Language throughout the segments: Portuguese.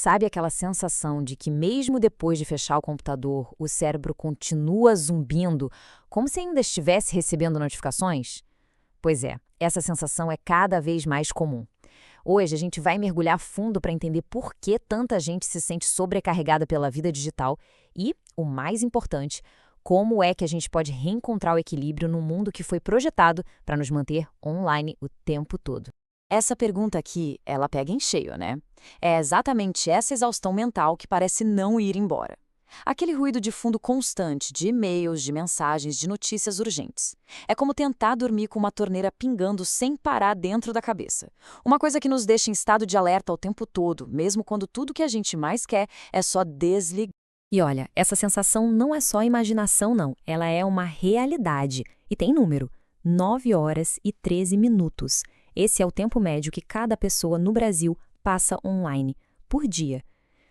Sabe aquela sensação de que mesmo depois de fechar o computador, o cérebro continua zumbindo, como se ainda estivesse recebendo notificações? Pois é, essa sensação é cada vez mais comum. Hoje a gente vai mergulhar fundo para entender por que tanta gente se sente sobrecarregada pela vida digital e, o mais importante, como é que a gente pode reencontrar o equilíbrio num mundo que foi projetado para nos manter online o tempo todo. Essa pergunta aqui, ela pega em cheio, né? É exatamente essa exaustão mental que parece não ir embora. Aquele ruído de fundo constante de e-mails, de mensagens, de notícias urgentes. É como tentar dormir com uma torneira pingando sem parar dentro da cabeça. Uma coisa que nos deixa em estado de alerta o tempo todo, mesmo quando tudo que a gente mais quer é só desligar. E olha, essa sensação não é só imaginação, não. Ela é uma realidade. E tem número: 9 horas e 13 minutos. Esse é o tempo médio que cada pessoa no Brasil passa online, por dia.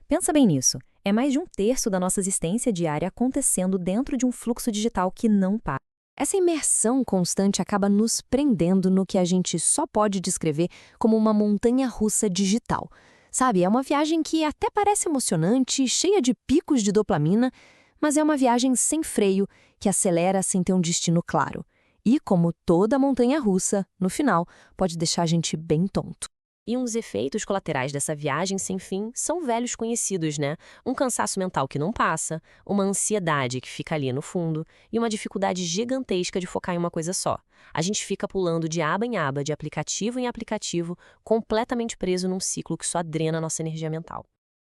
Pensa bem nisso. É mais de um terço da nossa existência diária acontecendo dentro de um fluxo digital que não para. Essa imersão constante acaba nos prendendo no que a gente só pode descrever como uma montanha-russa digital. Sabe, é uma viagem que até parece emocionante, cheia de picos de dopamina, mas é uma viagem sem freio, que acelera sem ter um destino claro. E, como toda montanha-russa, no final, pode deixar a gente bem tonto. E uns efeitos colaterais dessa viagem sem fim são velhos conhecidos, né? Um cansaço mental que não passa, uma ansiedade que fica ali no fundo e uma dificuldade gigantesca de focar em uma coisa só. A gente fica pulando de aba em aba, de aplicativo em aplicativo, completamente preso num ciclo que só drena a nossa energia mental.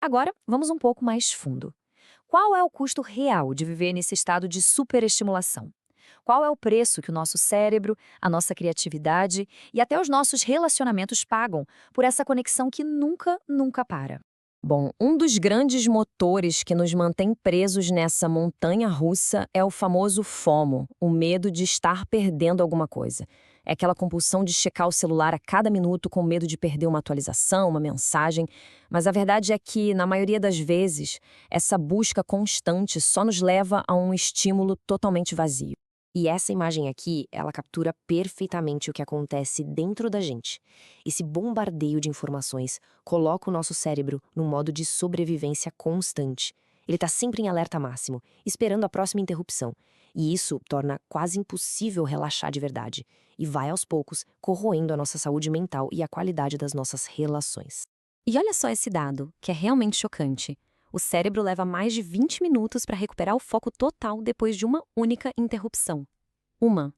Agora, vamos um pouco mais fundo. Qual é o custo real de viver nesse estado de superestimulação? Qual é o preço que o nosso cérebro, a nossa criatividade e até os nossos relacionamentos pagam por essa conexão que nunca para? Bom, um dos grandes motores que nos mantém presos nessa montanha russa é o famoso FOMO, o medo de estar perdendo alguma coisa. É aquela compulsão de checar o celular a cada minuto com medo de perder uma atualização, uma mensagem. Mas a verdade é que, na maioria das vezes, essa busca constante só nos leva a um estímulo totalmente vazio. E essa imagem aqui, ela captura perfeitamente o que acontece dentro da gente. Esse bombardeio de informações coloca o nosso cérebro num modo de sobrevivência constante. Ele está sempre em alerta máximo, esperando a próxima interrupção. E isso torna quase impossível relaxar de verdade. E vai aos poucos corroendo a nossa saúde mental e a qualidade das nossas relações. E olha só esse dado, que é realmente chocante. O cérebro leva mais de 20 minutos para recuperar o foco total depois de uma única interrupção. Uma.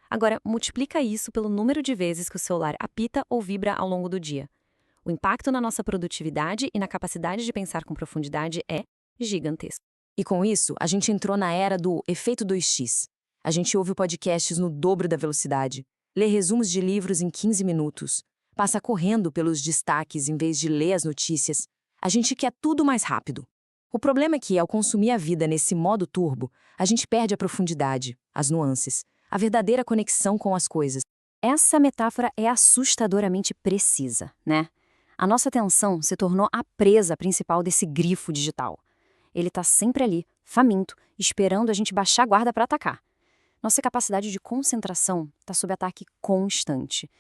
Agora, multiplica isso pelo número de vezes que o celular apita ou vibra ao longo do dia. O impacto na nossa produtividade e na capacidade de pensar com profundidade é gigantesco. E com isso, a gente entrou na era do efeito 2x. A gente ouve podcasts no dobro da velocidade, lê resumos de livros em 15 minutos, passa correndo pelos destaques em vez de ler as notícias. A gente quer tudo mais rápido. O problema é que, ao consumir a vida nesse modo turbo, a gente perde a profundidade, as nuances, a verdadeira conexão com as coisas. Essa metáfora é assustadoramente precisa, né? A nossa atenção se tornou a presa principal desse grifo digital. Ele está sempre ali, faminto, esperando a gente baixar a guarda para atacar. Nossa capacidade de concentração está sob ataque constante.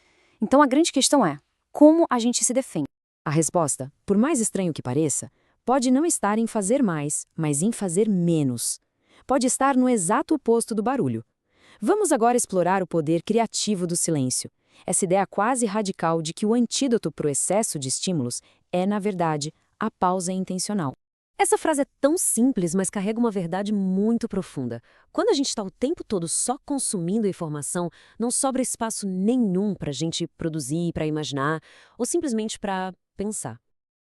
Então a grande questão é, como a gente se defende? A resposta, por mais estranho que pareça, pode não estar em fazer mais, mas em fazer menos. Pode estar no exato oposto do barulho. Vamos agora explorar o poder criativo do silêncio. Essa ideia quase radical de que o antídoto para o excesso de estímulos é, na verdade, a pausa intencional. Essa frase é tão simples, mas carrega uma verdade muito profunda. Quando a gente está o tempo todo só consumindo informação, não sobra espaço nenhum para a gente produzir, para imaginar, ou simplesmente para pensar.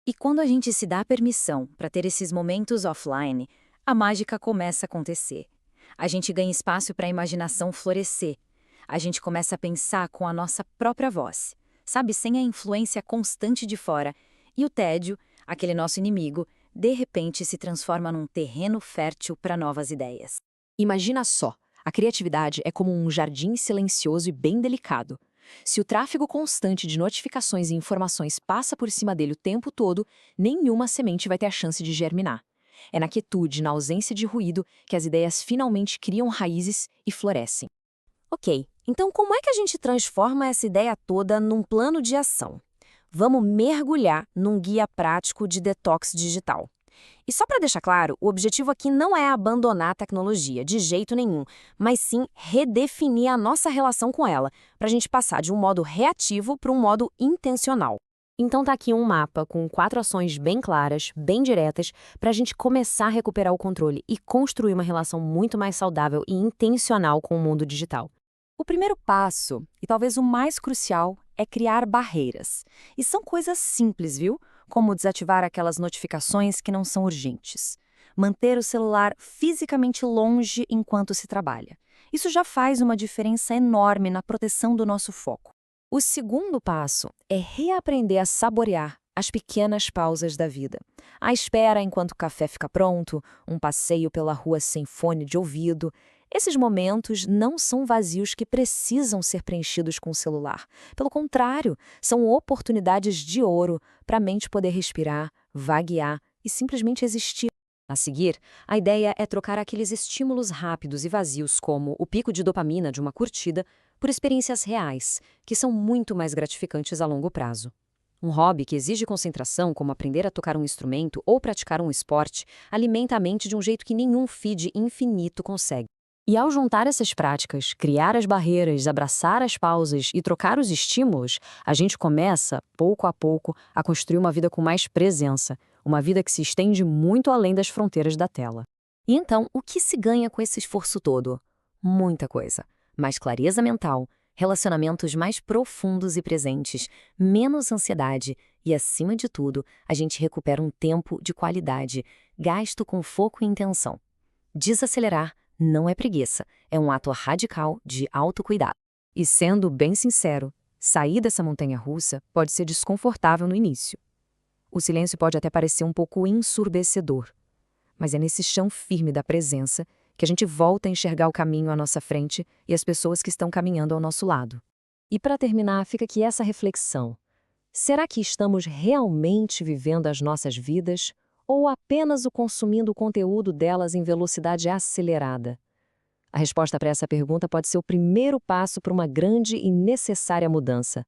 E quando a gente se dá permissão para ter esses momentos offline, a mágica começa a acontecer. A gente ganha espaço para a imaginação florescer. A gente começa a pensar com a nossa própria voz, sabe, sem a influência constante de fora. E o tédio, aquele nosso inimigo, de repente se transforma num terreno fértil para novas ideias. Imagina só, a criatividade é como um jardim silencioso e bem delicado. Se o tráfego constante de notificações e informações passa por cima dele o tempo todo, nenhuma semente vai ter a chance de germinar. É na quietude, na ausência de ruído, que as ideias finalmente criam raízes e florescem. Ok, então como é que a gente transforma essa ideia toda num plano de ação? Vamos mergulhar num guia prático de detox digital. E só para deixar claro, o objetivo aqui não é abandonar a tecnologia, de jeito nenhum, mas sim redefinir a nossa relação com ela, para a gente passar de um modo reativo para um modo intencional. Então tá aqui um mapa com 4 ações bem claras, bem diretas, para a gente começar a recuperar o controle e construir uma relação muito mais saudável e intencional com o mundo digital. O primeiro passo, e talvez o mais crucial, é criar barreiras. E são coisas simples, viu? Como desativar aquelas notificações que não são urgentes. Manter o celular fisicamente longe enquanto se trabalha. Isso já faz uma diferença enorme na proteção do nosso foco. O segundo passo é reaprender a saborear as pequenas pausas da vida. A espera enquanto o café fica pronto, um passeio pela rua sem fone de ouvido. Esses momentos não são vazios que precisam ser preenchidos com o celular. Pelo contrário, são oportunidades de ouro para a mente poder respirar, vaguear e simplesmente existir. A seguir, a ideia é trocar aqueles estímulos rápidos e vazios, como o pico de dopamina de uma curtida, por experiências reais, que são muito mais gratificantes a longo prazo. Um hobby que exige concentração, como aprender a tocar um instrumento ou praticar um esporte, alimenta a mente de um jeito que nenhum feed infinito consegue. E ao juntar essas práticas, criar as barreiras, abraçar as pausas e trocar os estímulos, a gente começa, pouco a pouco, a construir uma vida com mais presença, uma vida que se estende muito além das fronteiras da tela. E então, o que se ganha com esse esforço todo? Muita coisa. Mais clareza mental, relacionamentos mais profundos e presentes, menos ansiedade e, acima de tudo, a gente recupera um tempo de qualidade, gasto com foco e intenção. Desacelerar não é preguiça, é um ato radical de autocuidado. E sendo bem sincero, sair dessa montanha-russa pode ser desconfortável no início. O silêncio pode até parecer um pouco ensurdecedor, mas é nesse chão firme da presença que a gente volta a enxergar o caminho à nossa frente e as pessoas que estão caminhando ao nosso lado. E para terminar, fica aqui essa reflexão. Será que estamos realmente vivendo as nossas vidas ou apenas consumindo o conteúdo delas em velocidade acelerada? A resposta para essa pergunta pode ser o primeiro passo para uma grande e necessária mudança.